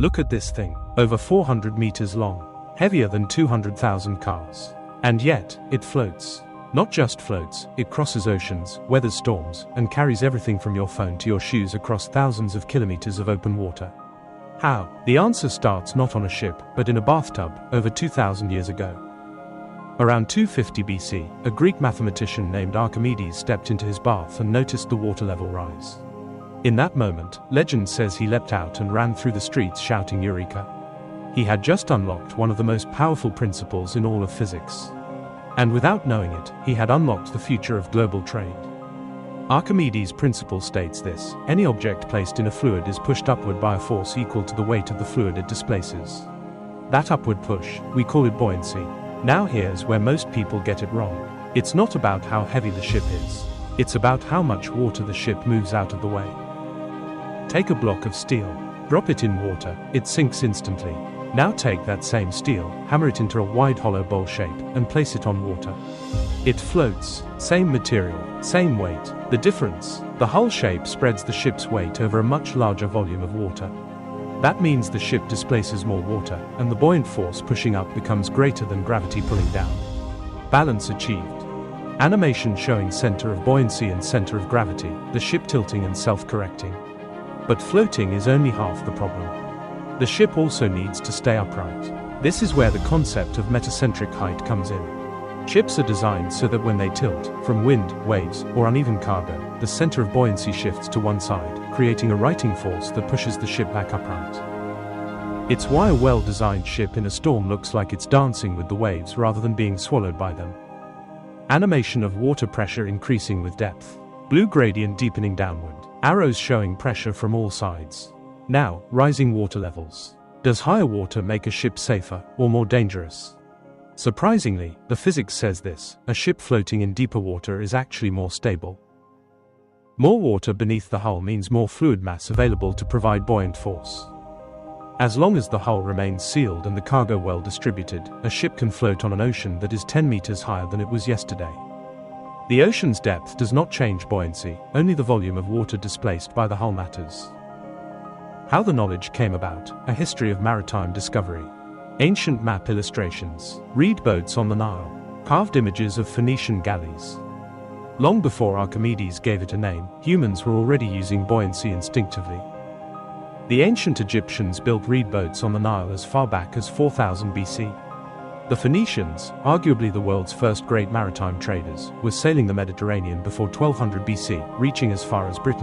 Look at this thing, over 400 meters long, heavier than 200,000 cars. And yet, it floats. Not just floats, it crosses oceans, weathers storms, and carries everything from your phone to your shoes across thousands of kilometers of open water. How? The answer starts not on a ship, but in a bathtub, over 2,000 years ago. Around 250 BC, a Greek mathematician named Archimedes stepped into his bath and noticed the water level rise. In that moment, legend says he leapt out and ran through the streets shouting Eureka. He had just unlocked one of the most powerful principles in all of physics. And without knowing it, he had unlocked the future of global trade. Archimedes' principle states this: any object placed in a fluid is pushed upward by a force equal to the weight of the fluid it displaces. That upward push, we call it buoyancy. Now here's where most people get it wrong. It's not about how heavy the ship is. It's about how much water the ship moves out of the way. Take a block of steel. Drop it in water, it sinks instantly. Now take that same steel, hammer it into a wide hollow bowl shape, and place it on water. It floats. Same material, same weight. The difference? The hull shape spreads the ship's weight over a much larger volume of water. That means the ship displaces more water, and the buoyant force pushing up becomes greater than gravity pulling down. Balance achieved. Animation showing center of buoyancy and center of gravity, the ship tilting and self-correcting. But floating is only half the problem. The ship also needs to stay upright. This is where the concept of metacentric height comes in. Ships are designed so that when they tilt, from wind, waves, or uneven cargo, the center of buoyancy shifts to one side, creating a righting force that pushes the ship back upright. It's why a well-designed ship in a storm looks like it's dancing with the waves rather than being swallowed by them. Animation of water pressure increasing with depth. Blue gradient deepening downward. Arrows showing pressure from all sides. Now, rising water levels. Does higher water make a ship safer or more dangerous? Surprisingly, the physics says this: a ship floating in deeper water is actually more stable. More water beneath the hull means more fluid mass available to provide buoyant force. As long as the hull remains sealed and the cargo well distributed, a ship can float on an ocean that is 10 meters higher than it was yesterday. The ocean's depth does not change buoyancy, only the volume of water displaced by the hull matters. How the knowledge came about: a history of maritime discovery. Ancient map illustrations, reed boats on the Nile, carved images of Phoenician galleys. Long before Archimedes gave it a name, humans were already using buoyancy instinctively. The ancient Egyptians built reed boats on the Nile as far back as 4000 BC. The Phoenicians, arguably the world's first great maritime traders, were sailing the Mediterranean before 1200 BC, reaching as far as Britain.